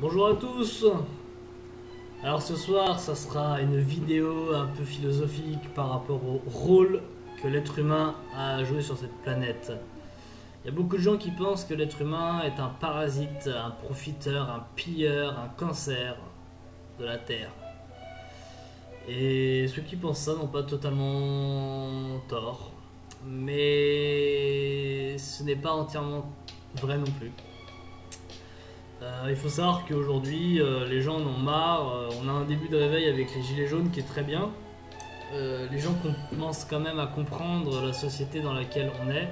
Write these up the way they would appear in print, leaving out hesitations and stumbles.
Bonjour à tous. Alors ce soir, ça sera une vidéo un peu philosophique par rapport au rôle que l'être humain a à jouer sur cette planète. Il y a beaucoup de gens qui pensent que l'être humain est un parasite, un profiteur, un pilleur, un cancer de la Terre. Et ceux qui pensent ça n'ont pas totalement tort. Mais ce n'est pas entièrement vrai non plus. Il faut savoir qu'aujourd'hui, les gens en ont marre. On a un début de réveil avec les gilets jaunes qui est très bien. Les gens commencent quand même à comprendre la société dans laquelle on est.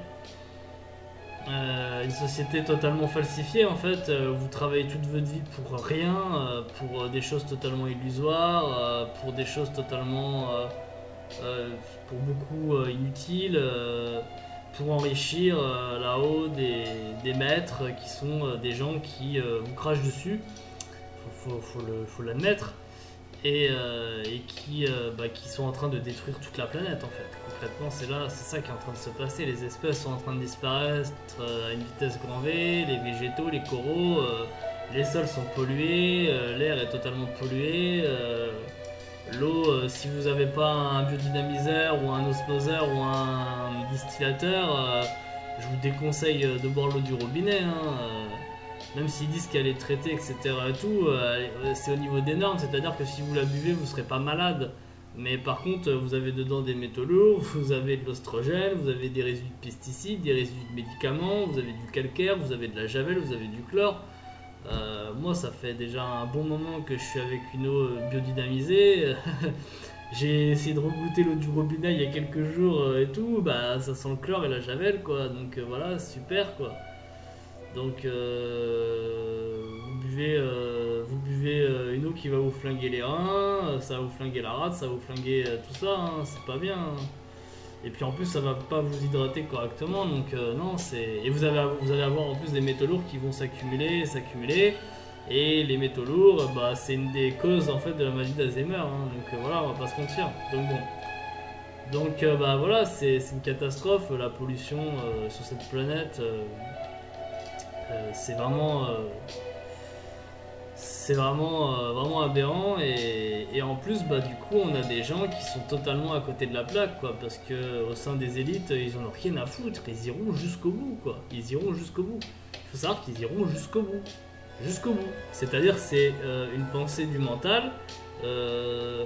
Une société totalement falsifiée en fait. Vous travaillez toute votre vie pour rien, pour des choses totalement illusoires, pour des choses totalement, pour beaucoup inutiles. Pour enrichir là-haut des maîtres qui sont des gens qui vous crachent dessus, faut l'admettre, et qui sont en train de détruire toute la planète en fait. Concrètement, c'est ça qui est en train de se passer. Les espèces sont en train de disparaître à une vitesse grand V, les végétaux, les coraux, les sols sont pollués, l'air est totalement pollué. L'eau, si vous n'avez pas un biodynamiseur ou un osmoseur ou un distillateur, je vous déconseille de boire l'eau du robinet. Même s'ils disent qu'elle est traitée, etc. Et tout, c'est au niveau des normes, c'est-à-dire que si vous la buvez, vous ne serez pas malade. Mais par contre, vous avez dedans des métaux lourds, vous avez de l'ostrogène, vous avez des résidus de pesticides, des résidus de médicaments, vous avez du calcaire, vous avez de la javel, vous avez du chlore. Moi, ça fait déjà un bon moment que je suis avec une eau biodynamisée. J'ai essayé de regoûter l'eau du robinet il y a quelques jours et tout. Bah, ça sent le chlore et la javel, quoi. Donc voilà, super, quoi. Donc vous buvez une eau qui va vous flinguer les reins, ça va vous flinguer la rate, ça va vous flinguer tout ça. C'est pas bien. Et puis en plus, ça va pas vous hydrater correctement, donc non, c'est. Et vous allez avoir en plus des métaux lourds qui vont s'accumuler, s'accumuler. Et les métaux lourds, bah, c'est une des causes en fait de la maladie d'Alzheimer, donc voilà, on va pas se mentir. Donc bon. Donc bah voilà, c'est une catastrophe, la pollution sur cette planète. C'est vraiment. Vraiment aberrant et en plus bah du coup on a des gens qui sont totalement à côté de la plaque quoi parce que au sein des élites ils en ont rien à foutre, ils iront jusqu'au bout quoi, ils iront jusqu'au bout. Il faut savoir qu'ils iront jusqu'au bout, c'est à dire c'est une pensée du mental euh,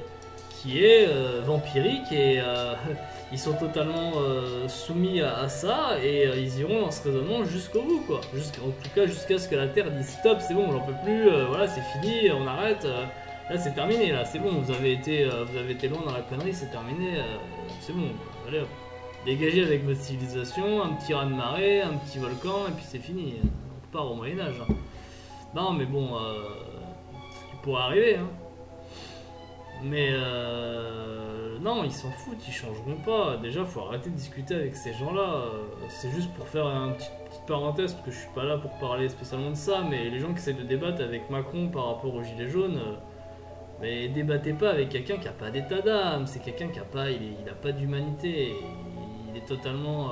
qui est vampirique et ils sont totalement soumis à ça et ils iront dans ce raisonnement jusqu'au bout quoi. En tout cas jusqu'à ce que la Terre dise stop, c'est bon, j'en peux plus, voilà c'est fini, on arrête, là c'est terminé, là c'est bon, vous avez été loin dans la connerie, c'est terminé, c'est bon, allez hop. Dégagez avec votre civilisation, un petit raz de marée, un petit volcan et puis c'est fini, on part au Moyen-Âge. Non mais bon, il pourrait arriver hein. Mais non, ils s'en foutent, ils changeront pas. Déjà, faut arrêter de discuter avec ces gens-là. C'est juste pour faire une petite parenthèse, parce que je suis pas là pour parler spécialement de ça, mais les gens qui essaient de débattre avec Macron par rapport aux Gilets jaunes, mais débattez pas avec quelqu'un qui a pas d'état d'âme. C'est quelqu'un qui a pas, il a pas d'humanité. Il est totalement.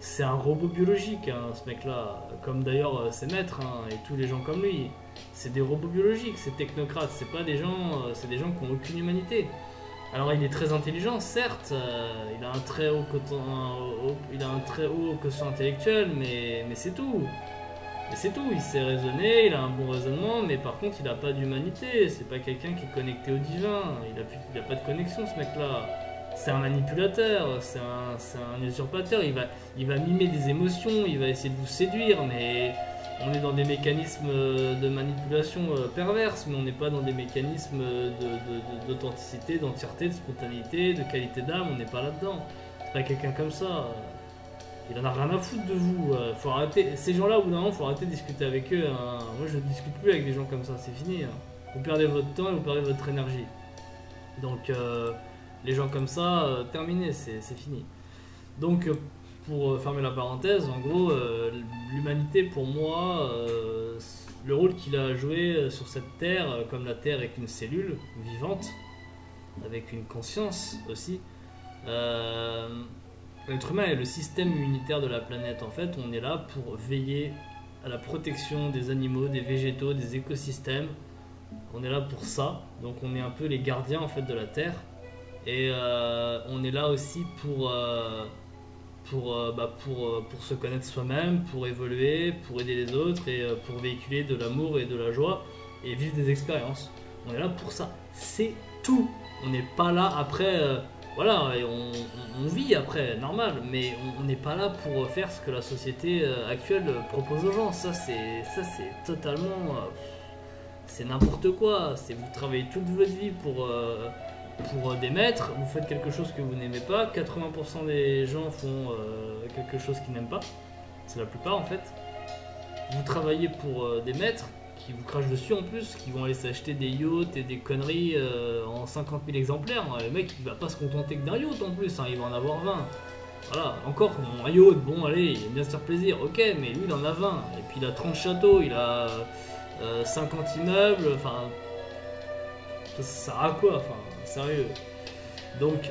C'est un robot biologique, hein, ce mec-là. Comme d'ailleurs ses maîtres hein, et tous les gens comme lui. C'est des robots biologiques, c'est technocrates. C'est pas des gens, c'est des gens qui ont aucune humanité. Alors il est très intelligent, certes, il a un très haut quotient intellectuel, mais c'est tout. Mais c'est tout, il sait raisonner, il a un bon raisonnement, mais par contre il a pas d'humanité, c'est pas quelqu'un qui est connecté au divin, il a pas de connexion ce mec-là. C'est un manipulateur, c'est un usurpateur, il va mimer des émotions, il va essayer de vous séduire, mais on est dans des mécanismes de manipulation perverses, mais on n'est pas dans des mécanismes d'authenticité, d'entièreté, de spontanéité, de qualité d'âme, on n'est pas là-dedans. C'est pas quelqu'un comme ça. Il en a rien à foutre de vous. Faut arrêter. Ces gens-là, au bout d'un moment, faut arrêter de discuter avec eux. Hein. Moi, je ne discute plus avec des gens comme ça, c'est fini. Hein. Vous perdez votre temps et vous perdez votre énergie. Donc, les gens comme ça, terminé, c'est fini. Donc, pour fermer la parenthèse, en gros, l'humanité, pour moi, le rôle qu'il a joué sur cette terre, comme la terre est qu'une cellule vivante, avec une conscience aussi, l'être humain est le système immunitaire de la planète. En fait, on est là pour veiller à la protection des animaux, des végétaux, des écosystèmes. On est là pour ça, donc on est un peu les gardiens en fait de la Terre. Et on est là aussi pour se connaître soi-même, pour évoluer, pour aider les autres et pour véhiculer de l'amour et de la joie et vivre des expériences. On est là pour ça, c'est tout. On n'est pas là après, voilà, et on vit après, normal, mais on n'est pas là pour faire ce que la société actuelle propose aux gens. Ça c'est totalement, c'est n'importe quoi. C'est vous travaillez toute votre vie pour des maîtres, vous faites quelque chose que vous n'aimez pas, 80% des gens font quelque chose qu'ils n'aiment pas, c'est la plupart en fait. Vous travaillez pour des maîtres qui vous crachent dessus en plus, qui vont aller s'acheter des yachts et des conneries en 50 000 exemplaires. Le mec il va pas se contenter que d'un yacht en plus, hein, il va en avoir 20. Voilà, encore un yacht, bon allez, il aime bien se faire plaisir, ok, mais lui il en a 20, et puis il a 30 châteaux, il a 50 immeubles, enfin, ça sert à quoi, enfin, sérieux. Donc,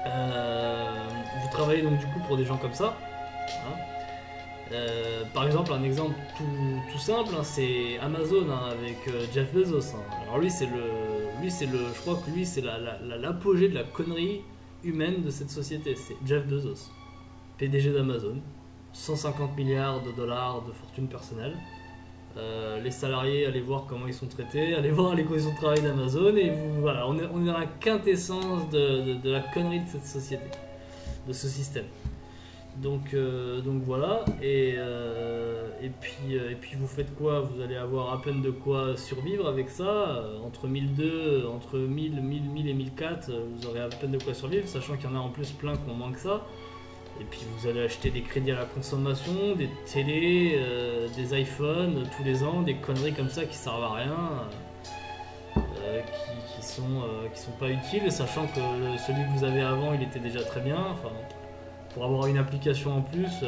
vous travaillez donc du coup pour des gens comme ça. Hein. Par exemple, un exemple tout simple, hein, c'est Amazon hein, avec Jeff Bezos. Hein. Alors lui, je crois que lui, c'est l'apogée de la connerie humaine de cette société. C'est Jeff Bezos, PDG d'Amazon, 150 milliards de dollars de fortune personnelle. Les salariés, allez voir comment ils sont traités, allez voir les conditions de travail d'Amazon et voilà, on est dans la quintessence de la connerie de cette société, de ce système. Donc voilà, et puis vous faites quoi? Vous allez avoir à peine de quoi survivre avec ça, entre 1000 et 1004, vous aurez à peine de quoi survivre, sachant qu'il y en a en plus plein qui ont moins que ça. Et puis vous allez acheter des crédits à la consommation, des télés, des iPhones tous les ans, des conneries comme ça qui servent à rien, qui sont pas utiles, sachant que celui que vous avez avant il était déjà très bien. Enfin, pour avoir une application en plus,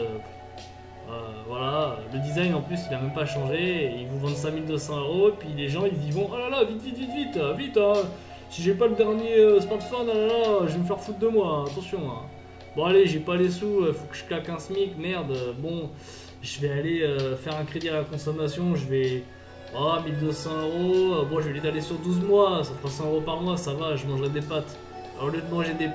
voilà, le design en plus il a même pas changé, et ils vous vendent 5200 €, et puis les gens ils y vont, oh là là, vite, hein, si j'ai pas le dernier smartphone, oh là là, je vais me faire foutre de moi, hein, attention. Hein. Bon allez, j'ai pas les sous, faut que je claque un SMIC, merde, bon, je vais aller faire un crédit à la consommation, je vais, 1200 €, bon je vais l'étaler sur 12 mois, ça fera 100 € par mois, ça va, je mangerai des pâtes. Alors, au lieu de manger des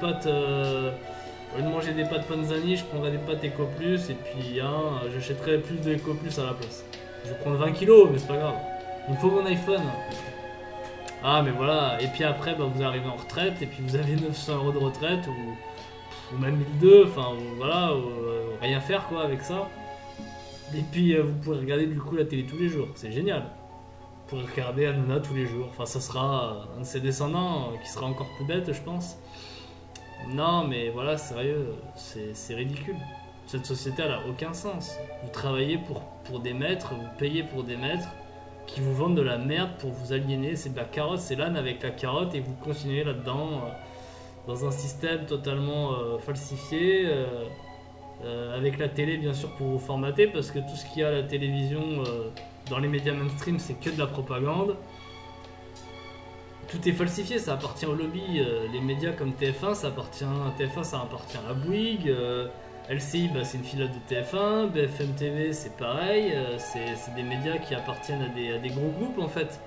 pâtes Panzani, je prendrai des pâtes Eco Plus, et puis hein, j'achèterai plus de Eco Plus à la place. Je vais prendre 20 kilos, mais c'est pas grave, il me faut mon iPhone. Ah mais voilà, et puis après bah, vous arrivez en retraite, et puis vous avez 900 € de retraite, ou même 1002, enfin voilà, rien faire quoi avec ça. Et puis vous pourrez regarder du coup la télé tous les jours, c'est génial. Vous pourrez regarder Hanouna tous les jours, enfin ça sera un de ses descendants qui sera encore plus bête je pense. Non mais voilà, sérieux, c'est ridicule. Cette société elle a aucun sens. Vous travaillez pour des maîtres, vous payez pour des maîtres qui vous vendent de la merde pour vous aliéner, c'est de la carotte, c'est l'âne avec la carotte, et vous continuez là-dedans. Dans un système totalement falsifié, avec la télé bien sûr pour vous formater, parce que tout ce qu'il y a à la télévision, dans les médias mainstream, c'est que de la propagande. Tout est falsifié, ça appartient au lobby. Les médias comme TF1, ça appartient à Bouygues. LCI, bah, c'est une filiale de TF1. BFM TV, c'est pareil. C'est des médias qui appartiennent à des gros groupes en fait.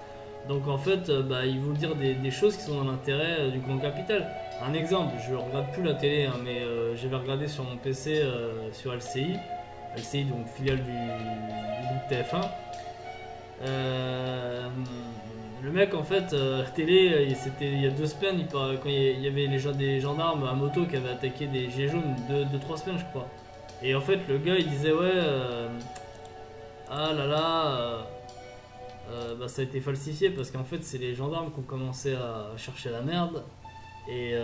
Donc en fait, bah, ils vont dire des choses qui sont dans l'intérêt du grand capital. Un exemple, je ne regarde plus la télé, hein, mais j'avais regardé sur mon PC sur LCI. LCI, donc filiale du groupe TF1. Le mec, en fait, la télé, c'était il y a 2 semaines, quand il y avait des gendarmes à moto qui avaient attaqué des gilets jaunes, 2-3 semaines, je crois. Et en fait, le gars, il disait, ouais, ah là là, bah, ça a été falsifié parce qu'en fait, c'est les gendarmes qui ont commencé à chercher la merde. Et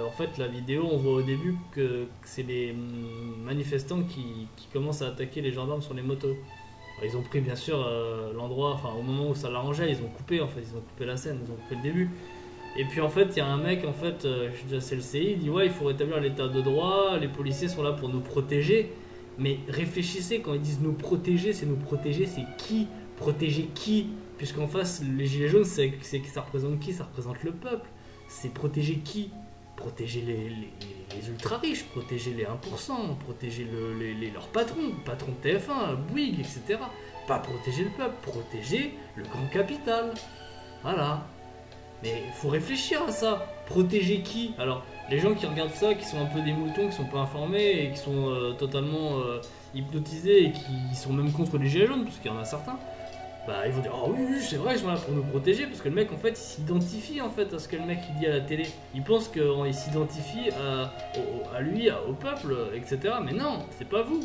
en fait, la vidéo, on voit au début que c'est les manifestants qui commencent à attaquer les gendarmes sur les motos. Alors, ils ont pris bien sûr l'endroit, enfin au moment où ça l'arrangeait, ils ont coupé la scène, ils ont coupé le début. Et puis en fait, il y a un mec, en fait, c'est le CI, il dit ouais, il faut rétablir l'état de droit, les policiers sont là pour nous protéger. Mais réfléchissez, quand ils disent nous protéger, c'est qui? Protéger qui? Puisqu'en face, les gilets jaunes, ça représente qui? Ça représente le peuple. C'est protéger qui? protéger les ultra riches, protéger les 1%, protéger leurs patrons, le patron de TF1, Bouygues, etc. Pas protéger le peuple, protéger le grand capital. Voilà. Mais il faut réfléchir à ça. Protéger qui? Alors, les gens qui regardent ça, qui sont un peu des moutons, qui sont pas informés et qui sont totalement hypnotisés et qui sont même contre les gilets jaunes, parce qu'il y en a certains, bah ils vont dire oh oui c'est vrai, ils sont là pour nous protéger, parce que le mec en fait il s'identifie en fait à ce que le mec il dit à la télé. Il pense qu'il s'identifie à lui, au peuple, etc. Mais non, c'est pas vous.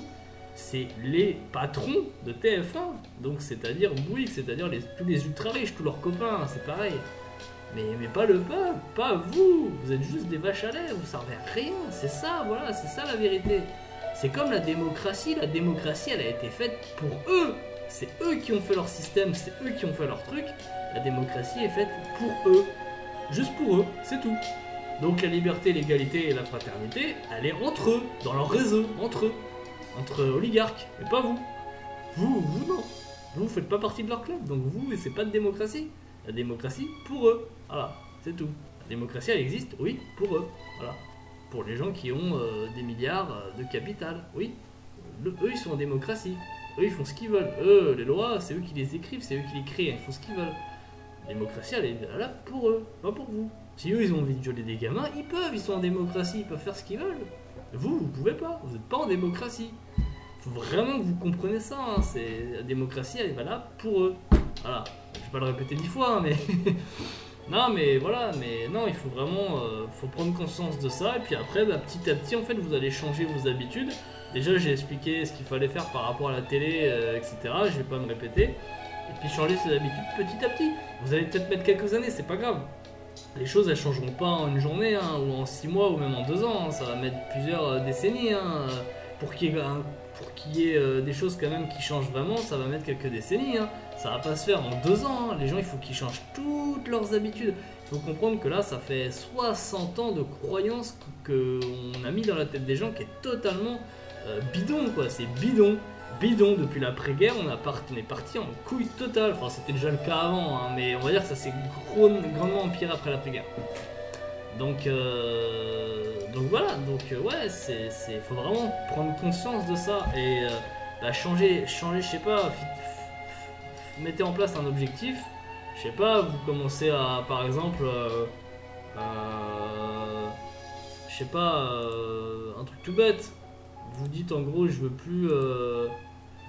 C'est les patrons de TF1, donc c'est-à-dire Bouygues, c'est-à-dire tous les ultra riches, tous leurs copains, c'est pareil. Mais pas le peuple, pas vous. Vous êtes juste des vaches à lait, vous servez à rien. C'est ça, voilà, c'est ça la vérité. C'est comme la démocratie elle a été faite pour eux. C'est eux qui ont fait leur système, c'est eux qui ont fait leur truc. La démocratie est faite pour eux. Juste pour eux, c'est tout. Donc la liberté, l'égalité et la fraternité, elle est entre eux, dans leur réseau, entre eux. Entre oligarques, mais pas vous. Vous non. Vous faites pas partie de leur club, donc vous, c'est pas de démocratie. La démocratie, pour eux. Voilà, c'est tout. La démocratie, elle existe, oui, pour eux. Voilà. Pour les gens qui ont des milliards de capital, oui. Eux, ils sont en démocratie. Eux, ils font ce qu'ils veulent. Eux, les lois, c'est eux qui les écrivent, c'est eux qui les créent. Ils font ce qu'ils veulent. La démocratie, elle est là pour eux, pas pour vous. Si eux, ils ont envie de violer des gamins, ils peuvent, ils sont en démocratie, ils peuvent faire ce qu'ils veulent. Vous pouvez pas, vous n'êtes pas en démocratie. Faut vraiment que vous compreniez ça, hein. La démocratie, elle est là pour eux. Voilà, je vais pas le répéter 10 fois, mais... non, mais voilà, mais non, il faut vraiment faut prendre conscience de ça, et puis après, bah, petit à petit, en fait, vous allez changer vos habitudes. Déjà, j'ai expliqué ce qu'il fallait faire par rapport à la télé, etc. Je vais pas me répéter. Et puis changer ses habitudes petit à petit. Vous allez peut-être mettre quelques années, c'est pas grave. Les choses, elles changeront pas en une journée, hein, ou en 6 mois, ou même en 2 ans. Hein. Ça va mettre plusieurs décennies. Hein, pour qu'il y ait des choses quand même qui changent vraiment, ça va mettre quelques décennies. Hein. Ça va pas se faire en 2 ans. Hein. Les gens, il faut qu'ils changent toutes leurs habitudes. Il faut comprendre que là, ça fait 60 ans de croyances qu'on a mis dans la tête des gens qui est totalement bidon, quoi. C'est bidon. Bidon, depuis l'après-guerre, on est parti en couille totale. Enfin, c'était déjà le cas avant, hein, mais on va dire que ça s'est grandement empiré après l'après-guerre. Donc voilà, ouais, faut vraiment prendre conscience de ça et changer, je sais pas, mettez en place un objectif. Je sais pas, vous commencez à, par exemple, je sais pas, un truc tout bête. Vous dites en gros, je veux plus.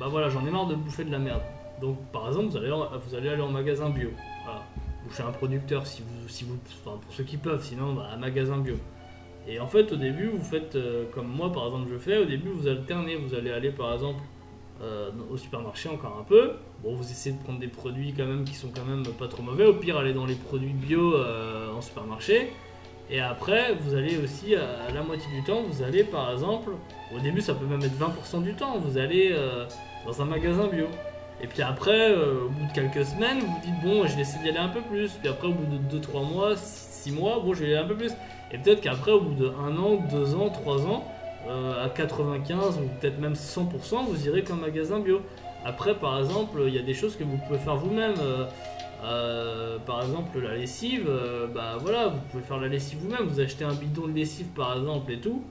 Bah voilà, j'en ai marre de bouffer de la merde. Donc par exemple, vous allez aller en magasin bio. Voilà. Ou chez un producteur, enfin, pour ceux qui peuvent, sinon bah, un magasin bio. Et en fait, au début, vous faites comme moi, par exemple, je fais. Au début, vous alternez. Vous allez aller, par exemple, au supermarché encore un peu. Bon, vous essayez de prendre des produits quand même qui sont quand même pas trop mauvais. Au pire, aller dans les produits bio en supermarché. Et après, vous allez aussi, à la moitié du temps, vous allez par exemple, au début ça peut même être 20% du temps, vous allez dans un magasin bio. Et puis après, au bout de quelques semaines, vous vous dites bon, je vais essayer d'y aller un peu plus. Puis après, au bout de 2-3 mois, 6 mois, bon, je vais y aller un peu plus. Et peut-être qu'après, au bout de 1 an, 2 ans, 3 ans, à 95 ou peut-être même 100%, vous irez qu'un magasin bio. Après, par exemple, il y a des choses que vous pouvez faire vous-même. Par exemple la lessive, bah voilà, vous pouvez faire la lessive vous-même, vous achetez un bidon de lessive par exemple et tout,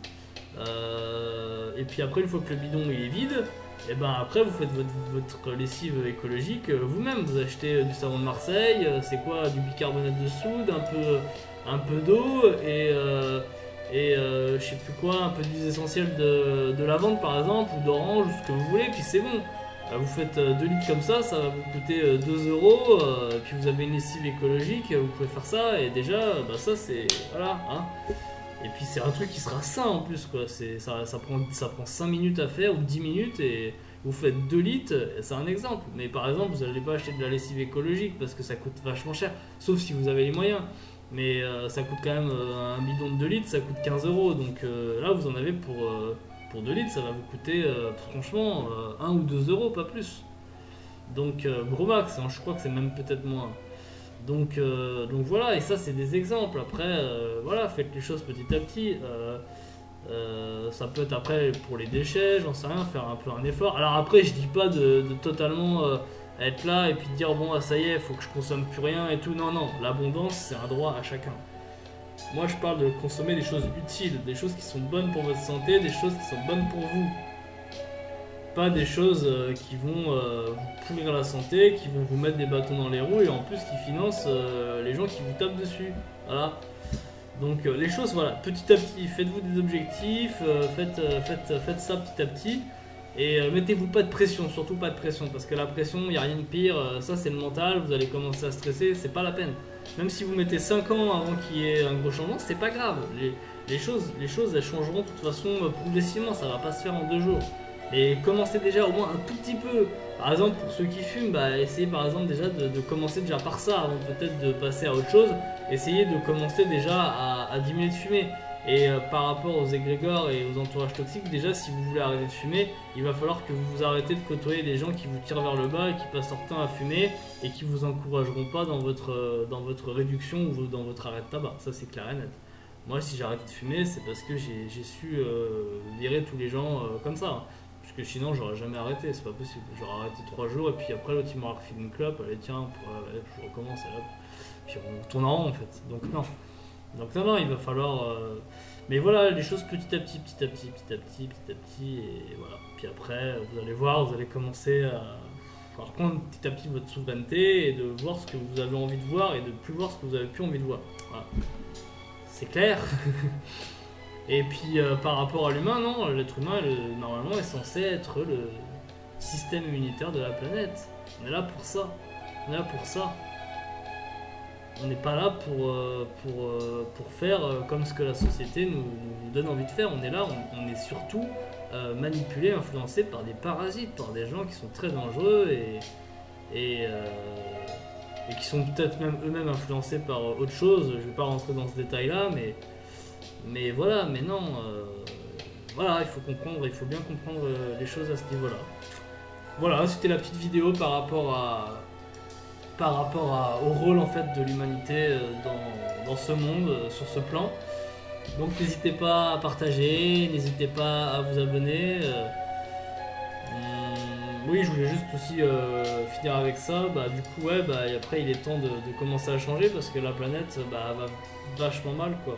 et puis après une fois que le bidon il est vide, et ben après vous faites votre lessive écologique vous-même, vous achetez du savon de Marseille, c'est quoi, du bicarbonate de soude, un peu d'eau et je sais plus quoi, un peu d'huile essentielle de lavande par exemple, ou d'orange, ou ce que vous voulez, puis c'est bon. Vous faites 2 litres comme ça va vous coûter 2 euros, et puis vous avez une lessive écologique, vous pouvez faire ça, et déjà, bah ça c'est, voilà, hein. Et puis c'est un truc qui sera sain en plus, quoi, ça prend 5 minutes à faire, ou 10 minutes, et vous faites 2 litres, c'est un exemple. Mais par exemple, vous n'allez pas acheter de la lessive écologique, parce que ça coûte vachement cher, sauf si vous avez les moyens. Mais ça coûte quand même, un bidon de 2 litres, ça coûte 15 euros, donc là vous en avez pour 2 litres, ça va vous coûter franchement 1 ou 2 euros, pas plus. Donc gros max, hein, je crois que c'est même peut-être moins. Donc voilà, et ça c'est des exemples. Après, voilà, faites les choses petit à petit. Ça peut être après pour les déchets, j'en sais rien, faire un peu un effort. Alors après, je dis pas de totalement être là et puis de dire bon, ça y est, faut que je consomme plus rien et tout. Non, l'abondance c'est un droit à chacun. Moi, je parle de consommer des choses utiles, des choses qui sont bonnes pour votre santé, des choses qui sont bonnes pour vous. Pas des choses qui vont vous pourrir la santé, qui vont vous mettre des bâtons dans les roues et en plus qui financent les gens qui vous tapent dessus. Voilà. Donc les choses, voilà, petit à petit, faites-vous des objectifs, faites ça petit à petit. Et mettez-vous pas de pression, surtout pas de pression, parce que la pression, il n'y a rien de pire, ça c'est le mental, vous allez commencer à stresser, c'est pas la peine. Même si vous mettez 5 ans avant qu'il y ait un gros changement, c'est pas grave. Les choses elles changeront de toute façon progressivement, ça va pas se faire en 2 jours. Et commencez déjà au moins un tout petit peu. Par exemple, pour ceux qui fument, bah, essayez par exemple déjà de commencer déjà par ça, avant peut-être de passer à autre chose. Essayez de commencer déjà à diminuer de fumer. Et par rapport aux égrégores et aux entourages toxiques, déjà si vous voulez arrêter de fumer, il va falloir que vous vous arrêtez de côtoyer des gens qui vous tirent vers le bas et qui passent leur temps à fumer et qui vous encourageront pas dans votre réduction ou dans votre arrêt de tabac. Ça c'est clair et net. Moi si j'ai arrêté de fumer, c'est parce que j'ai su virer tous les gens comme ça. Hein. Parce que sinon j'aurais jamais arrêté, c'est pas possible. J'aurais arrêté 3 jours et puis après l'autre il m'aurait refilé une clope, allez tiens, je recommence, hop. Puis on tourne en rond en fait. Donc non. Donc non, il va falloir... Mais voilà, les choses petit à petit, et voilà. Puis après, vous allez voir, vous allez commencer à reprendre petit à petit votre souveraineté et de voir ce que vous avez envie de voir et de plus voir ce que vous avez plus envie de voir. Voilà. C'est clair. Et puis par rapport à l'humain, non, l'être humain, normalement, est censé être le système immunitaire de la planète. On est là pour ça. On est là pour ça. On n'est pas là pour faire comme ce que la société nous donne envie de faire. On est là, on est surtout manipulé, influencé par des parasites, par des gens qui sont très dangereux et qui sont peut-être même eux-mêmes influencés par autre chose. Je ne vais pas rentrer dans ce détail-là, mais voilà, mais non. Voilà, il faut comprendre, il faut bien comprendre les choses à ce niveau-là. Voilà, c'était la petite vidéo par rapport au rôle en fait de l'humanité dans ce monde, sur ce plan. Donc n'hésitez pas à partager, n'hésitez pas à vous abonner. Oui, je voulais juste aussi finir avec ça. Bah, du coup, ouais, bah, après il est temps de commencer à changer parce que la planète va vachement mal quoi.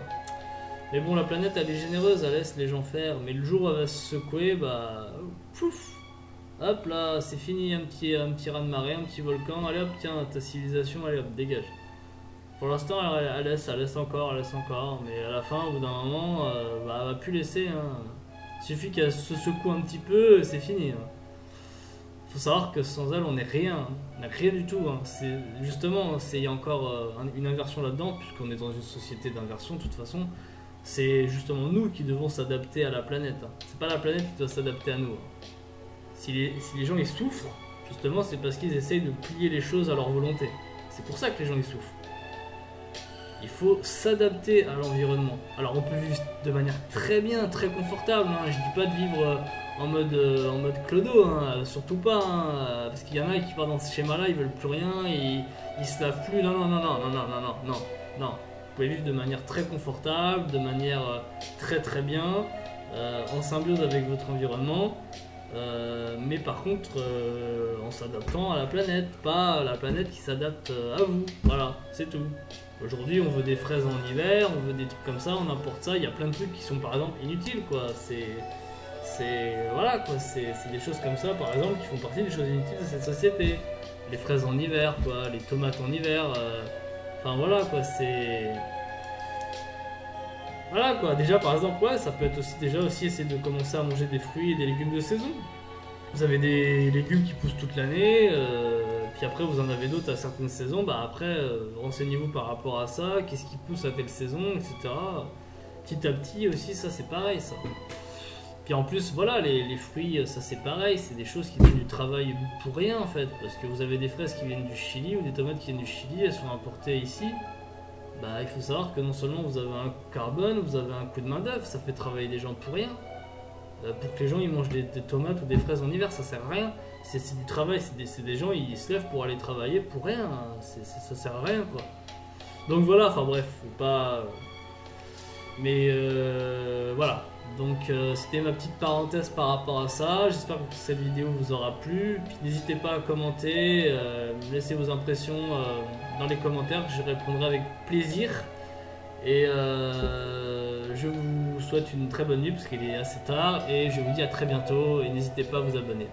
Mais bon, la planète elle est généreuse, elle laisse les gens faire. Mais le jour où elle va se secouer, bah pouf! Hop là, c'est fini, un petit raz-de-marée, un petit volcan, allez hop, tiens, ta civilisation, allez hop, dégage. Pour l'instant, elle laisse encore, mais à la fin, au bout d'un moment, elle va plus laisser. Hein. Il suffit qu'elle se secoue un petit peu, c'est fini. Hein. Faut savoir que sans elle, on n'est rien. Hein. On n'est rien du tout. Hein. Justement, il y a encore une inversion là-dedans, puisqu'on est dans une société d'inversion de toute façon. C'est justement nous qui devons s'adapter à la planète. Hein. C'est pas la planète qui doit s'adapter à nous. Hein. Si les gens ils souffrent, justement, c'est parce qu'ils essayent de plier les choses à leur volonté. C'est pour ça que les gens ils souffrent. Il faut s'adapter à l'environnement. Alors on peut vivre de manière très bien, très confortable. Hein. Je dis pas de vivre en mode clodo, hein. Surtout pas. Hein. Parce qu'il y en a qui partent dans ce schéma-là, ils veulent plus rien, ils se lavent plus. Non. Vous pouvez vivre de manière très confortable, de manière très très bien, en symbiose avec votre environnement. Mais par contre en s'adaptant à la planète, pas la planète qui s'adapte à vous. Voilà, c'est tout. Aujourd'hui on veut des fraises en hiver, on veut des trucs comme ça, on importe ça, il y a plein de trucs qui sont par exemple inutiles quoi. Voilà quoi, c'est des choses comme ça par exemple qui font partie des choses inutiles de cette société. Les fraises en hiver quoi, les tomates en hiver, enfin voilà quoi, c'est... Voilà quoi, déjà par exemple, ouais, ça peut être aussi essayer de commencer à manger des fruits et des légumes de saison. Vous avez des légumes qui poussent toute l'année, puis après vous en avez d'autres à certaines saisons, bah après renseignez-vous par rapport à ça, qu'est-ce qui pousse à telle saison, etc. Petit à petit aussi, ça c'est pareil ça. Puis en plus, voilà, les fruits, ça c'est pareil, c'est des choses qui viennent du travail pour rien en fait, parce que vous avez des fraises qui viennent du Chili ou des tomates qui viennent du Chili, elles sont importées ici. Bah, il faut savoir que non seulement vous avez un carbone, vous avez un coût de main d'œuvre, ça fait travailler des gens pour rien. Pour que les gens ils mangent des tomates ou des fraises en hiver, ça sert à rien. C'est du travail, c'est des gens ils se lèvent pour aller travailler pour rien. Ça sert à rien quoi. Donc voilà, enfin bref, faut pas. Mais voilà. Donc c'était ma petite parenthèse par rapport à ça. J'espère que cette vidéo vous aura plu. Puis n'hésitez pas à commenter, laissez vos impressions dans les commentaires, je répondrai avec plaisir. Et je vous souhaite une très bonne nuit parce qu'il est assez tard. Et je vous dis à très bientôt. Et n'hésitez pas à vous abonner.